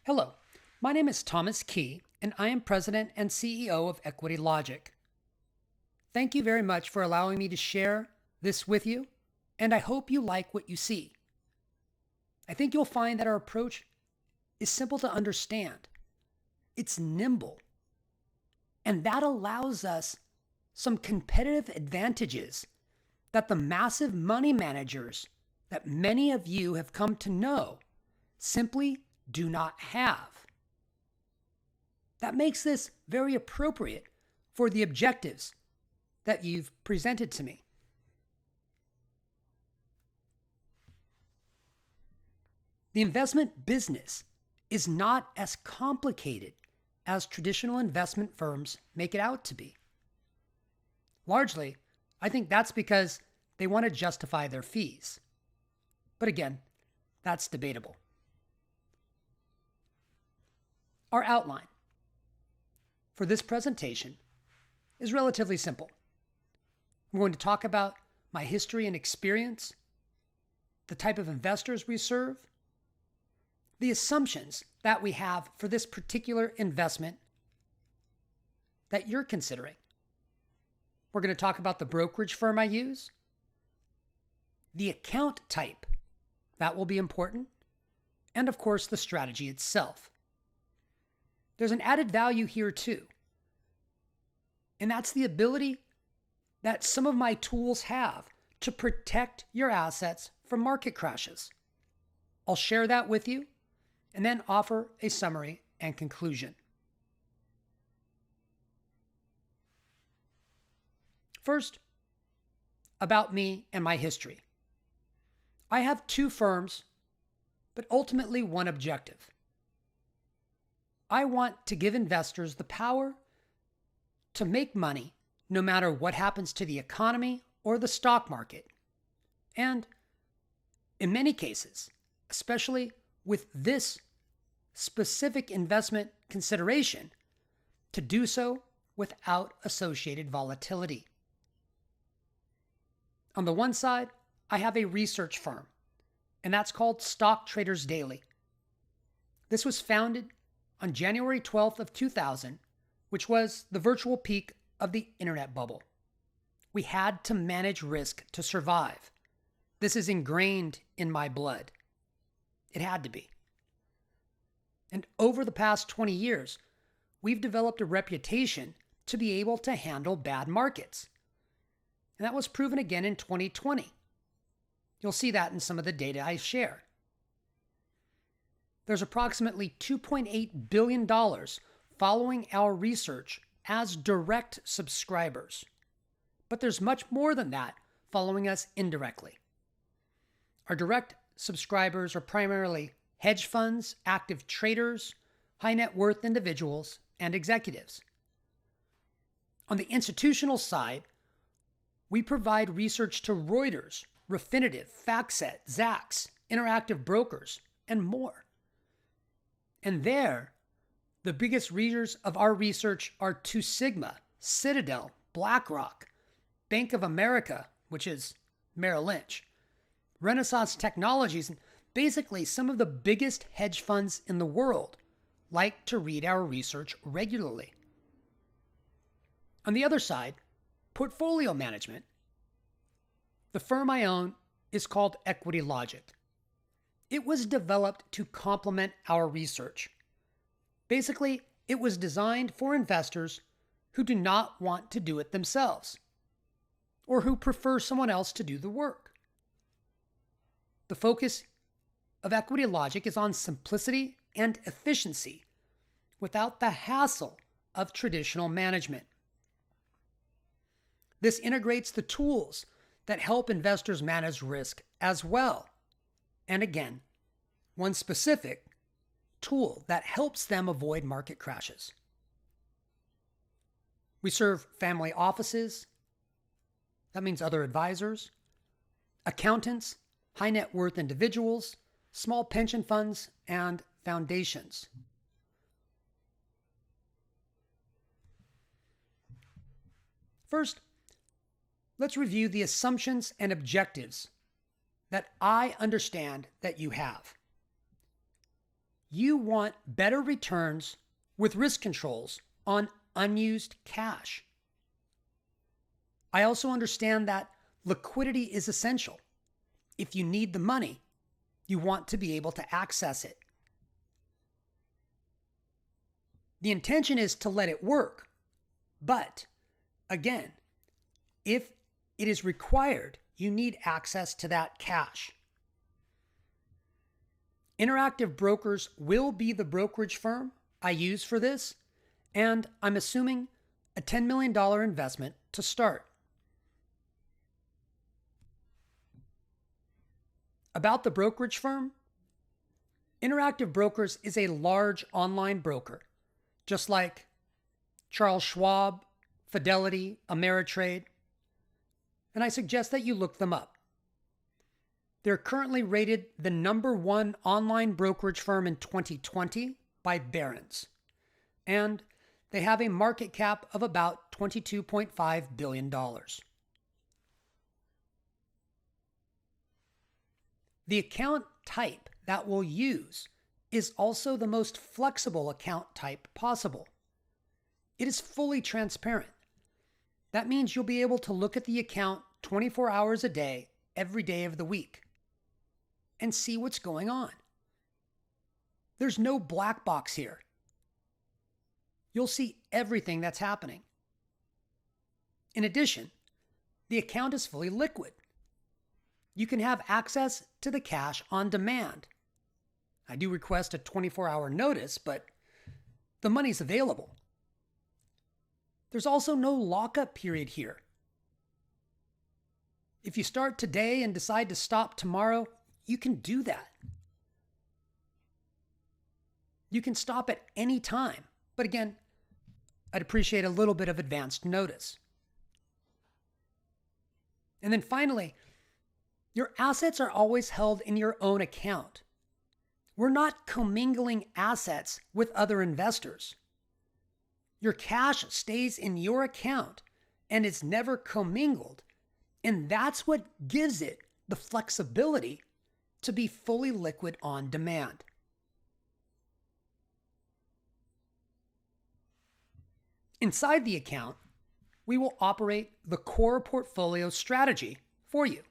Hello, my name is Thomas Key, and I am President and CEO of Equity Logic. Thank you very much for allowing me to share this with you, and I hope you like what you see. I think you'll find that our approach is simple to understand. It's nimble, and that allows us some competitive advantages that the massive money managers that many of you have come to know simply do not have. That makes this very appropriate for the objectives that you've presented to me. The investment business is not as complicated as traditional investment firms make it out to be. Largely, I think that's because they want to justify their fees. But again, that's debatable. Our outline for this presentation is relatively simple. I'm going to talk about my history and experience, the type of investors we serve, the assumptions that we have for this particular investment that you're considering. We're going to talk about the brokerage firm I use, the account type, that will be important, and of course the strategy itself. There's an added value here too, and that's the ability that some of my tools have to protect your assets from market crashes. I'll share that with you and then offer a summary and conclusion. First, about me and my history. I have two firms, but ultimately one objective. I want to give investors the power to make money no matter what happens to the economy or the stock market. And in many cases, especially with this specific investment consideration, to do so without associated volatility. On the one side, I have a research firm, and that's called Stock Traders Daily. This was founded on January 12th of 2000, which was the virtual peak of the internet bubble. We had to manage risk to survive. This is ingrained in my blood. It had to be. And over the past 20 years, we've developed a reputation to be able to handle bad markets. And that was proven again in 2020. You'll see that in some of the data I share. There's approximately $2.8 billion following our research as direct subscribers. But there's much more than that following us indirectly. Our direct subscribers are primarily hedge funds, active traders, high net worth individuals, and executives. On the institutional side, we provide research to Reuters, Refinitiv, FactSet, Zacks, Interactive Brokers, and more. And there, the biggest readers of our research are Two Sigma, Citadel, BlackRock, Bank of America, which is Merrill Lynch, Renaissance Technologies, and basically some of the biggest hedge funds in the world like to read our research regularly. On the other side, portfolio management. The firm I own is called Equity Logic. It was developed to complement our research. Basically, it was designed for investors who do not want to do it themselves, or who prefer someone else to do the work. The focus of Equity Logic is on simplicity and efficiency without the hassle of traditional management. This integrates the tools that help investors manage risk as well. And again, one specific tool that helps them avoid market crashes. We serve family offices, that means other advisors, accountants, high net worth individuals, small pension funds, and foundations. First, let's review the assumptions and objectives that I understand that you have. You want better returns with risk controls on unused cash. I also understand that liquidity is essential. If you need the money, you want to be able to access it. The intention is to let it work, but again, if it is required, you need access to that cash. Interactive Brokers will be the brokerage firm I use for this, and I'm assuming a $10 million investment to start. About the brokerage firm, Interactive Brokers is a large online broker, just like Charles Schwab, Fidelity, Ameritrade, and I suggest that you look them up. They're currently rated the #1 online brokerage firm in 2020 by Barron's, and they have a market cap of about $22.5 billion. The account type that we'll use is also the most flexible account type possible. It is fully transparent. That means you'll be able to look at the account 24 hours a day, every day of the week, and see what's going on. There's no black box here. You'll see everything that's happening. In addition, the account is fully liquid. You can have access to the cash on demand. I do request a 24-hour notice, but the money's available. There's also no lockup period here. If you start today and decide to stop tomorrow, you can do that. You can stop at any time, but again, I'd appreciate a little bit of advanced notice. And then finally, your assets are always held in your own account. We're not commingling assets with other investors. Your cash stays in your account and is never commingled, and that's what gives it the flexibility to be fully liquid on demand. Inside the account, we will operate the core portfolio strategy for you.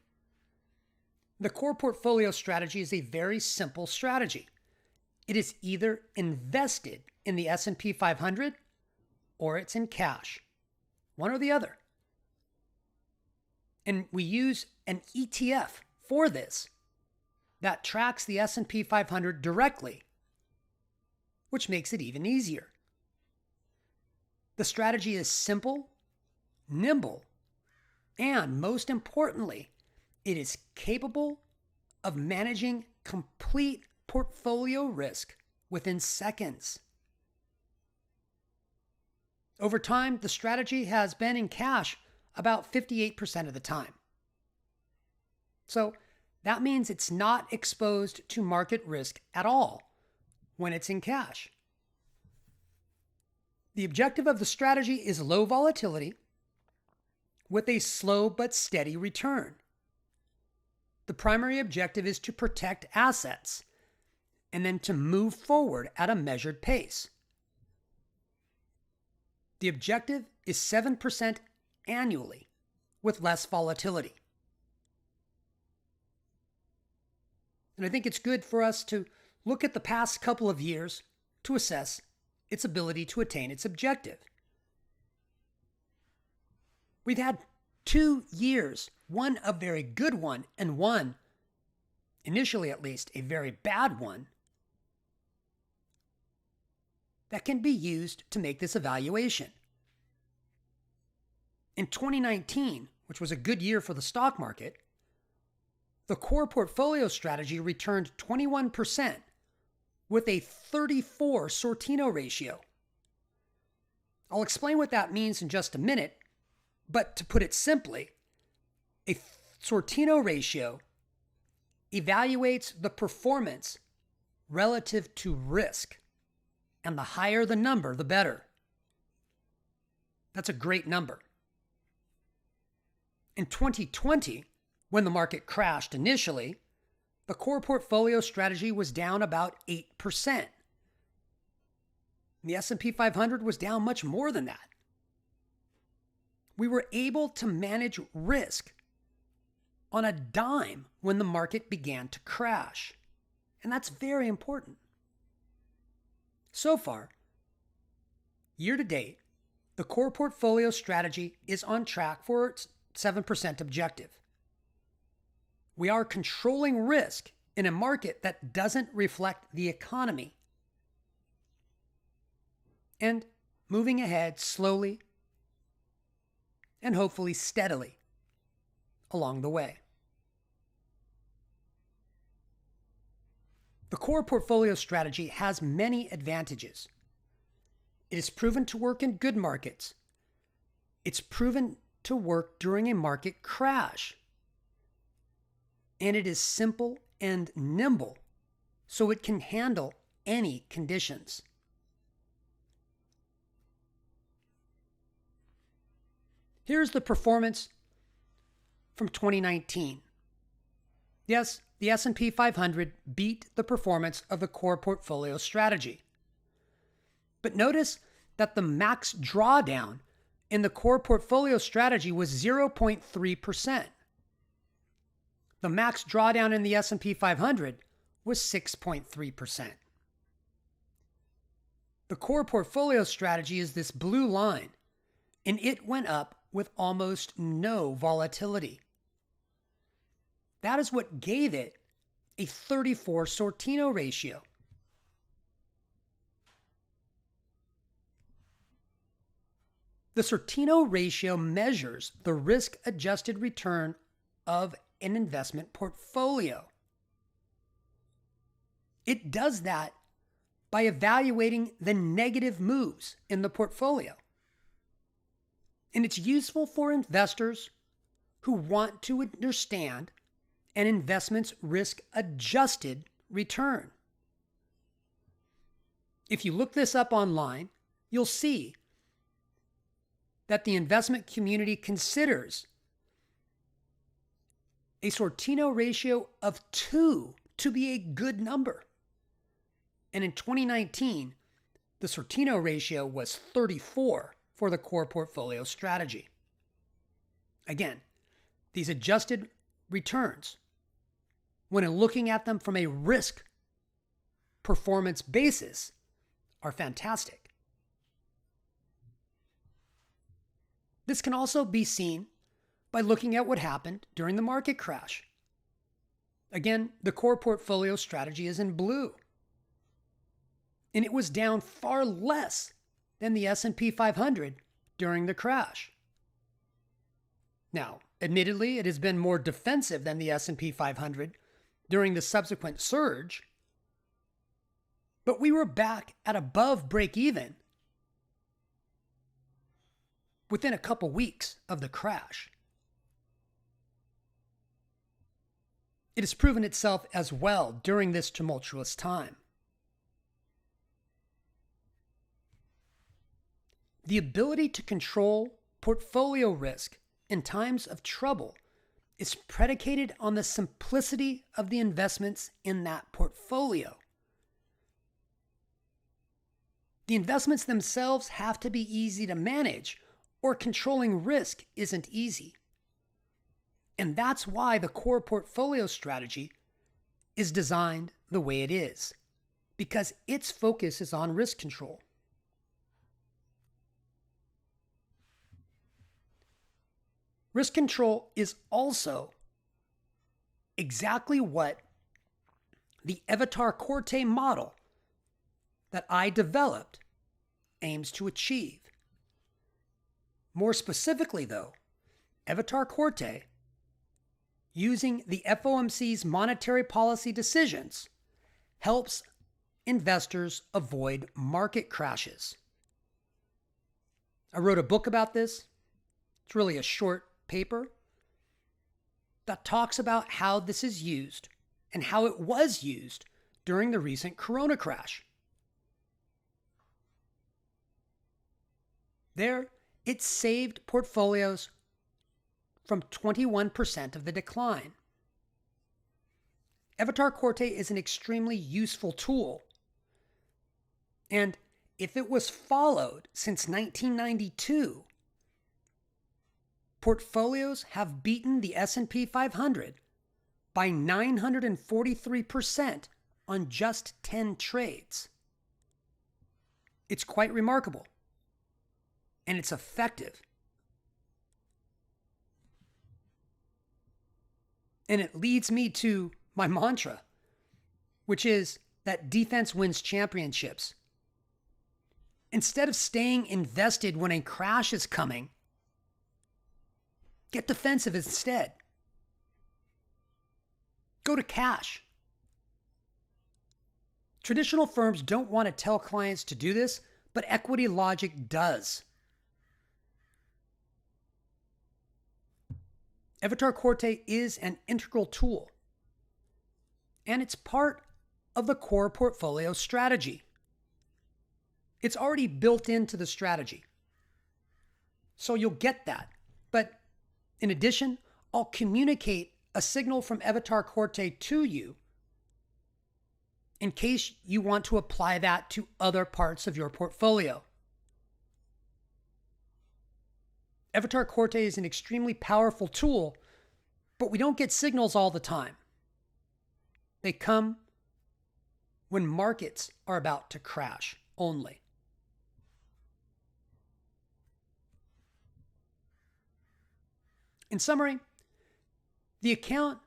The core portfolio strategy is a very simple strategy. It is either invested in the S&P 500 or it's in cash, one or the other. And we use an ETF for this that tracks the S&P 500 directly, which makes it even easier. The strategy is simple, nimble, and most importantly, it is capable of managing complete portfolio risk within seconds. Over time, the strategy has been in cash about 58% of the time. So that means it's not exposed to market risk at all when it's in cash. The objective of the strategy is low volatility with a slow but steady return. The primary objective is to protect assets and then to move forward at a measured pace. The objective is 7% annually with less volatility. And I think it's good for us to look at the past couple of years to assess its ability to attain its objective. We've had 2 years, one a very good one and one, initially at least, a very bad one, that can be used to make this evaluation. In 2019, which was a good year for the stock market, the core portfolio strategy returned 21% with a 34 Sortino ratio. I'll explain what that means in just a minute, but to put it simply, a Sortino ratio evaluates the performance relative to risk, and the higher the number, the better. That's a great number. In 2020, when the market crashed initially, The core portfolio strategy was down about 8%. The S&P 500 was down much more than that. We were able to manage risk on a dime when the market began to crash. And that's very important. So far, year to date, the core portfolio strategy is on track for its 7% objective. We are controlling risk in a market that doesn't reflect the economy and moving ahead slowly and hopefully steadily along the way. The core portfolio strategy has many advantages. It is proven to work in good markets. It's proven to work during a market crash. And it is simple and nimble, so it can handle any conditions. Here's the performance from 2019. Yes, the S&P 500 beat the performance of the core portfolio strategy. But notice that the max drawdown in the core portfolio strategy was 0.3%. The max drawdown in the S&P 500 was 6.3%. The core portfolio strategy is this blue line, and it went up with almost no volatility. That is what gave it a 34 Sortino ratio. The Sortino ratio measures the risk-adjusted return of an investment portfolio. It does that by evaluating the negative moves in the portfolio. And it's useful for investors who want to understand an investment's risk-adjusted return. If you look this up online, you'll see that the investment community considers a Sortino ratio of 2 to be a good number. And in 2019, the Sortino ratio was 34 for the core portfolio strategy. Again, these adjusted returns, when looking at them from a risk performance basis, are fantastic. This can also be seen by looking at what happened during the market crash. Again, the core portfolio strategy is in blue. And it was down far less than the S&P 500 during the crash. Now, admittedly, it has been more defensive than the S&P 500 during the subsequent surge, but we were back at above break even within a couple weeks of the crash. It has proven itself as well during this tumultuous time. The ability to control portfolio risk in times of trouble is predicated on the simplicity of the investments in that portfolio. The investments themselves have to be easy to manage, or controlling risk isn't easy. And that's why the core portfolio strategy is designed the way it is, because its focus is on risk control. Risk control is also exactly what the Avatar Corte model that I developed aims to achieve. More specifically, though, Avatar Corte, using the FOMC's monetary policy decisions, helps investors avoid market crashes. I wrote a book about this. It's really a short paper that talks about how this is used and how it was used during the recent Corona crash. There, it saved portfolios from 21% of the decline. Avatar Corte is an extremely useful tool. And if it was followed since 1992, portfolios have beaten the S&P 500 by 943% on just 10 trades. It's quite remarkable, and it's effective. And it leads me to my mantra, which is that defense wins championships. Instead of staying invested when a crash is coming, get defensive instead. Go to cash. Traditional firms don't want to tell clients to do this, but Equity Logic does. Avatar Corte is an integral tool, and it's part of the core portfolio strategy. It's already built into the strategy, so you'll get that. But in addition, I'll communicate a signal from Avatar Corte to you in case you want to apply that to other parts of your portfolio. Avatar Corte is an extremely powerful tool, but we don't get signals all the time. They come when markets are about to crash only. In summary, the account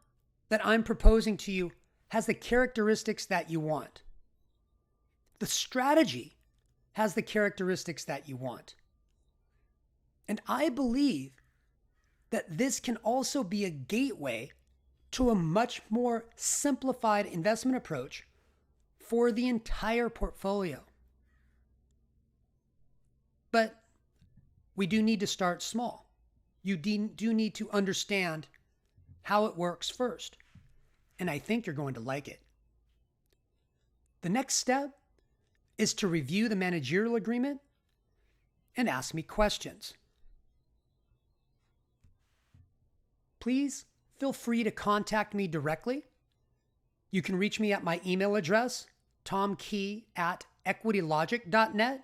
that I'm proposing to you has the characteristics that you want. The strategy has the characteristics that you want. And I believe that this can also be a gateway to a much more simplified investment approach for the entire portfolio. But we do need to start small. You do need to understand how it works first. And I think you're going to like it. The next step is to review the managerial agreement and ask me questions. Please feel free to contact me directly. You can reach me at my email address, tomkey@equitylogic.net,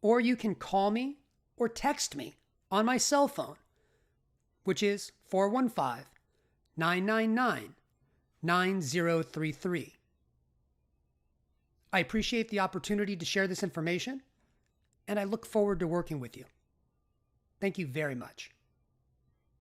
or you can call me or text me on my cell phone, which is 415-999-9033. I appreciate the opportunity to share this information, and I look forward to working with you. Thank you very much.